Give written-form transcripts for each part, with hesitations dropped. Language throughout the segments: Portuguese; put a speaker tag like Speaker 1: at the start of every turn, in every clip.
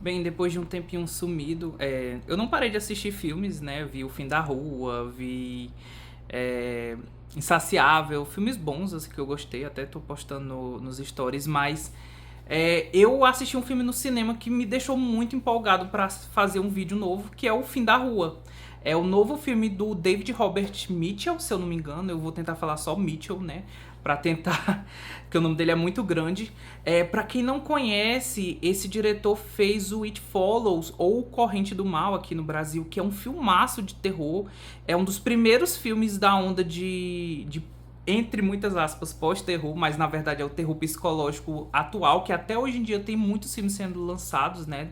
Speaker 1: Bem, depois de um tempinho sumido, eu não parei de assistir filmes, né? Vi O Fim da Rua, vi é, Insaciável, filmes bons, assim, que eu gostei, até tô postando nos stories, mas eu assisti um filme no cinema que me deixou muito empolgado para fazer um vídeo novo, que é O Fim da Rua. É o novo filme do David Robert Mitchell, se eu não me engano. Eu vou tentar falar só Mitchell, né? Pra tentar, porque o nome dele é muito grande. Para quem não conhece, esse diretor fez o It Follows, ou Corrente do Mal aqui no Brasil, que é um filmaço de terror. É um dos primeiros filmes da onda de entre muitas aspas, pós-terror, mas na verdade é o terror psicológico atual, que até hoje em dia tem muitos filmes sendo lançados, né?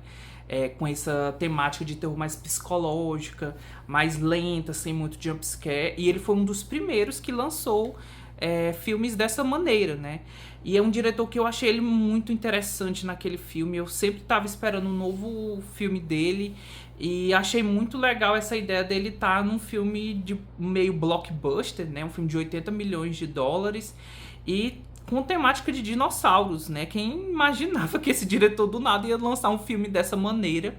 Speaker 1: Com essa temática de terror mais psicológica, mais lenta, sem muito jumpscare. E ele foi um dos primeiros que lançou filmes dessa maneira, né? E é um diretor que eu achei ele muito interessante naquele filme. Eu sempre estava esperando um novo filme dele. E achei muito legal essa ideia dele estar num filme de meio blockbuster, né? Um filme de 80 milhões de dólares. E com temática de dinossauros, né? Quem imaginava que esse diretor do nada ia lançar um filme dessa maneira?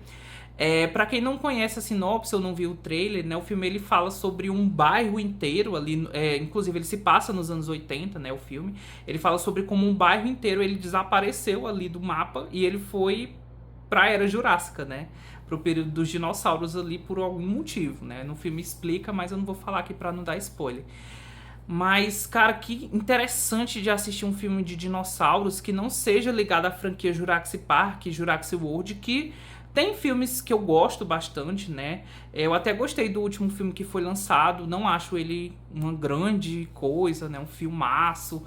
Speaker 1: Para quem não conhece a sinopse ou não viu o trailer, né, o filme ele fala sobre um bairro inteiro ali, inclusive ele se passa nos anos 80, né, o filme. Ele fala sobre como um bairro inteiro ele desapareceu ali do mapa e ele foi para a Era Jurássica, né? Pro período dos dinossauros ali por algum motivo, né? No filme explica, mas eu não vou falar aqui para não dar spoiler. Mas, cara, que interessante de assistir um filme de dinossauros que não seja ligado à franquia Jurassic Park, Jurassic World, que tem filmes que eu gosto bastante, né? Eu até gostei do último filme que foi lançado, não acho ele uma grande coisa, né? Um filmaço.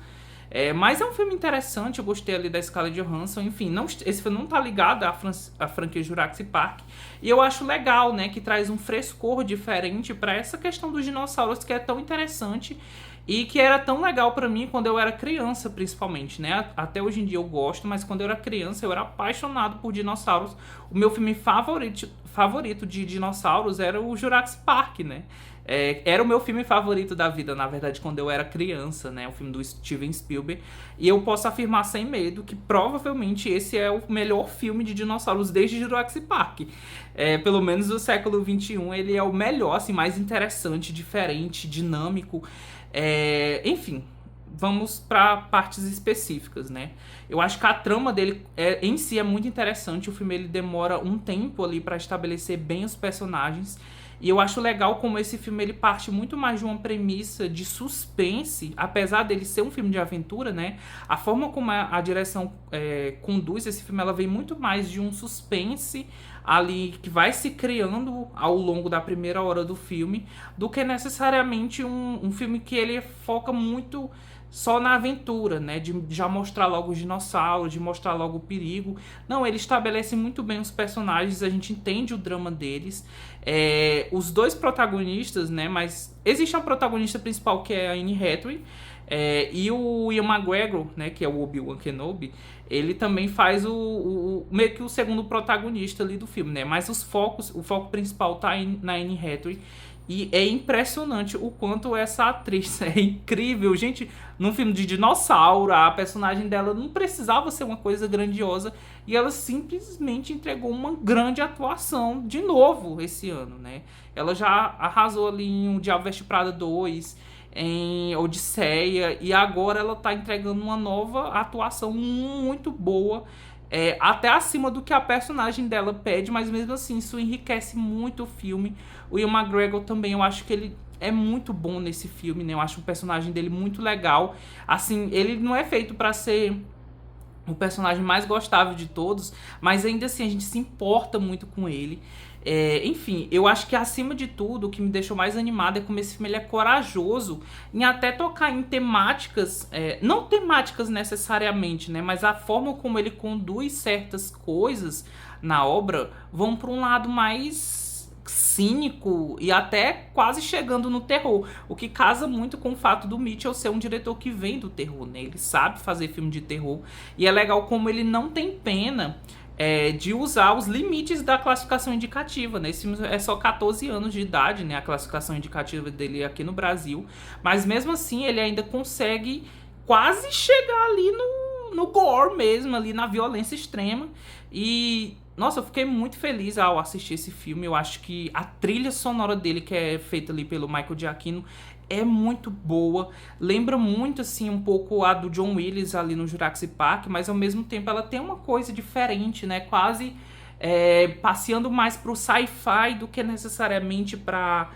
Speaker 1: Mas é um filme interessante, eu gostei ali da Scarlett Johansson, enfim, não, esse filme não tá ligado à franquia Jurassic Park, e eu acho legal, né, que traz um frescor diferente para essa questão dos dinossauros que é tão interessante e que era tão legal para mim quando eu era criança, principalmente, né, até hoje em dia eu gosto, mas quando eu era criança eu era apaixonado por dinossauros. O meu filme favorito de dinossauros era o Jurassic Park, né. Era o meu filme favorito da vida, na verdade, quando eu era criança, né? O filme do Steven Spielberg. E eu posso afirmar sem medo que provavelmente esse é o melhor filme de dinossauros desde Jurassic Park. Pelo menos do século XXI, ele é o melhor, assim, mais interessante, diferente, dinâmico. Enfim, vamos para partes específicas, né? Eu acho que a trama dele em si é muito interessante. O filme ele demora um tempo ali para estabelecer bem os personagens. E eu acho legal como esse filme ele parte muito mais de uma premissa de suspense, apesar dele ser um filme de aventura, né? A forma como a direção conduz esse filme, ela vem muito mais de um suspense ali que vai se criando ao longo da primeira hora do filme, do que necessariamente um filme que ele foca muito só na aventura, né? De já mostrar logo os dinossauros, de mostrar logo o perigo. Não, ele estabelece muito bem os personagens, a gente entende o drama deles. Os dois protagonistas, né? Mas existe a protagonista principal que é a Anne Hathaway. E o Ian McGregor, né, que é o Obi-Wan Kenobi, ele também faz meio que o segundo protagonista ali do filme, né? Mas o foco principal tá na Anne Hathaway. E é impressionante o quanto essa atriz é incrível. Gente, num filme de dinossauro, a personagem dela não precisava ser uma coisa grandiosa. E ela simplesmente entregou uma grande atuação de novo esse ano, né? Ela já arrasou ali em O Diabo Veste Prada 2, em Odisseia. E agora ela tá entregando uma nova atuação muito boa. Até acima do que a personagem dela pede, mas mesmo assim isso enriquece muito o filme. O Ian McGregor também, eu acho que ele é muito bom nesse filme, né? Eu acho o personagem dele muito legal. Assim, ele não é feito pra ser o personagem mais gostável de todos, mas ainda assim a gente se importa muito com ele. Enfim, eu acho que acima de tudo, o que me deixou mais animado é como esse filme ele é corajoso em até tocar em temáticas, não temáticas necessariamente, né, mas a forma como ele conduz certas coisas na obra vão para um lado mais cínico e até quase chegando no terror, o que casa muito com o fato do Mitchell ser um diretor que vem do terror, né? Ele sabe fazer filme de terror e é legal como ele não tem pena de usar os limites da classificação indicativa, né? Esse filme é só 14 anos de idade, né? A classificação indicativa dele aqui no Brasil, mas mesmo assim ele ainda consegue quase chegar ali no gore mesmo, ali na violência extrema. E, nossa, eu fiquei muito feliz ao assistir esse filme. Eu acho que a trilha sonora dele, que é feita ali pelo Michael Giacchino, é muito boa. Lembra muito, assim, um pouco a do John Williams ali no Jurassic Park, mas ao mesmo tempo ela tem uma coisa diferente, né? Quase passeando mais pro sci-fi do que necessariamente pra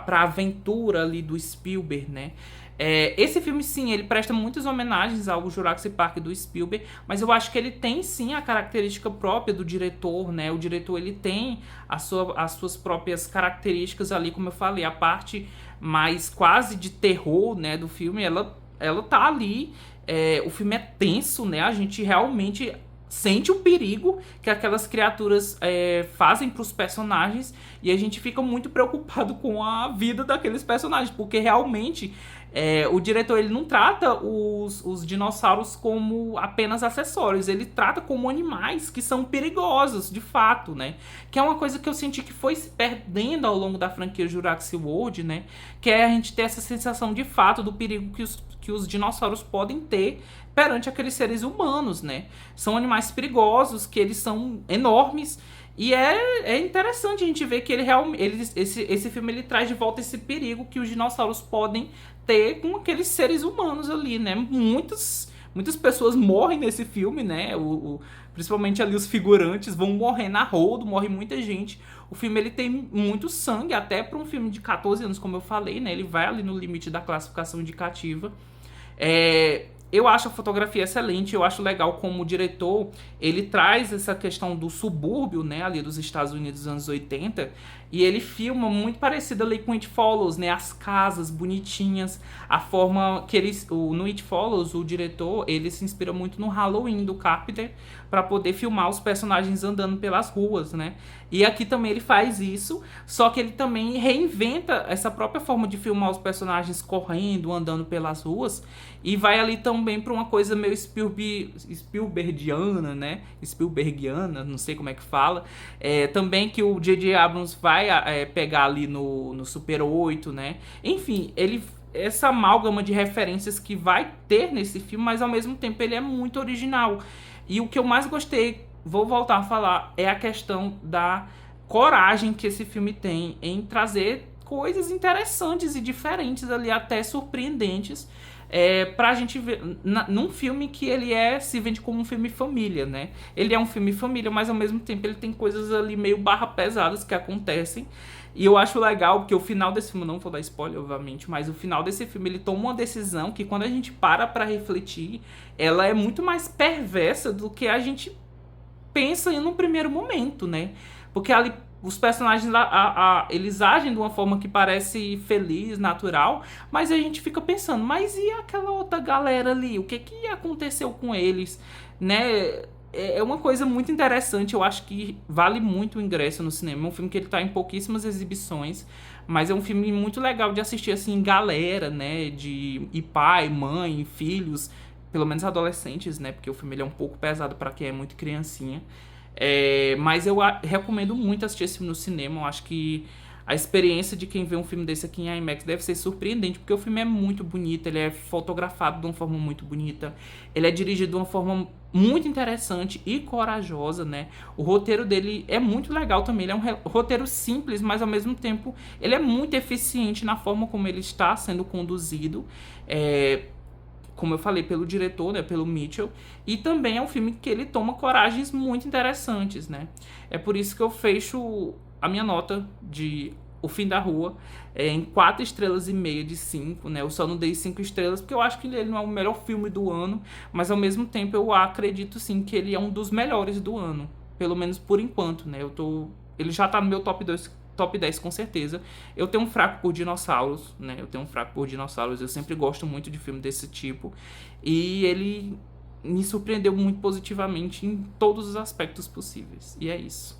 Speaker 1: aventura ali do Spielberg, né? Esse filme, sim, ele presta muitas homenagens ao Jurassic Park do Spielberg, mas eu acho que ele tem, sim, a característica própria do diretor, né? O diretor, ele tem as suas próprias características ali, como eu falei, a parte mais quase de terror, né, do filme, ela tá ali, o filme é tenso, né? A gente realmente sente o perigo que aquelas criaturas fazem para os personagens e a gente fica muito preocupado com a vida daqueles personagens, porque realmente o diretor ele não trata os dinossauros como apenas acessórios, ele trata como animais que são perigosos, de fato, né? Que é uma coisa que eu senti que foi se perdendo ao longo da franquia Jurassic World, né? Que é a gente ter essa sensação de fato do perigo que os dinossauros podem ter perante aqueles seres humanos, né? São animais perigosos, que eles são enormes, e é interessante a gente ver que esse filme ele traz de volta esse perigo que os dinossauros podem ter com aqueles seres humanos ali, né? Muitas pessoas morrem nesse filme, né? Principalmente ali os figurantes vão morrer na rodo, morre muita gente. O filme ele tem muito sangue, até para um filme de 14 anos, como eu falei, né? Ele vai ali no limite da classificação indicativa. Eu acho a fotografia excelente, eu acho legal como o diretor, ele traz essa questão do subúrbio, né, ali dos Estados Unidos dos anos 80, e ele filma muito parecido ali com It Follows, né, as casas bonitinhas, a forma que no It Follows, o diretor, ele se inspira muito no Halloween do Carpenter, para poder filmar os personagens andando pelas ruas, né, e aqui também ele faz isso, só que ele também reinventa essa própria forma de filmar os personagens correndo, andando pelas ruas, e vai ali também para uma coisa meio Spielbergiana, né? Spielbergiana, não sei como é que fala. Também que o J.J. Abrams vai pegar ali no Super 8, né? Enfim, essa amálgama de referências que vai ter nesse filme, mas ao mesmo tempo ele é muito original. E o que eu mais gostei, vou voltar a falar, é a questão da coragem que esse filme tem em trazer coisas interessantes e diferentes ali, até surpreendentes, pra gente ver num filme que ele se vende como um filme família, né? Ele é um filme família, mas ao mesmo tempo ele tem coisas ali meio barra pesadas que acontecem. E eu acho legal, porque o final desse filme, não vou dar spoiler, obviamente, mas o final desse filme, ele toma uma decisão que quando a gente para refletir, ela é muito mais perversa do que a gente pensa em um primeiro momento, né? Porque ali os personagens eles agem de uma forma que parece feliz, natural, mas a gente fica pensando, mas e aquela outra galera ali? O que aconteceu com eles? Né? É uma coisa muito interessante, eu acho que vale muito o ingresso no cinema. É um filme que ele tá em pouquíssimas exibições, mas é um filme muito legal de assistir assim em galera, né? De pai, mãe, filhos, pelo menos adolescentes, né? Porque o filme ele é um pouco pesado para quem é muito criancinha. Mas eu recomendo muito assistir esse filme no cinema. Eu acho que a experiência de quem vê um filme desse aqui em IMAX deve ser surpreendente, porque o filme é muito bonito, ele é fotografado de uma forma muito bonita, ele é dirigido de uma forma muito interessante e corajosa, né? O roteiro dele é muito legal também, ele é um roteiro simples, mas ao mesmo tempo ele é muito eficiente na forma como ele está sendo conduzido. Como eu falei, pelo diretor, né, pelo Mitchell, e também é um filme que ele toma coragens muito interessantes, né? É por isso que eu fecho a minha nota de O Fim da Rua em 4,5 estrelas de 5, né? Eu só não dei 5 estrelas porque eu acho que ele não é o melhor filme do ano, mas ao mesmo tempo eu acredito sim que ele é um dos melhores do ano, pelo menos por enquanto, né? Ele já tá no meu top 10 com certeza. Eu tenho um fraco por dinossauros, né? Eu sempre gosto muito de filme desse tipo. E ele me surpreendeu muito positivamente em todos os aspectos possíveis. E é isso.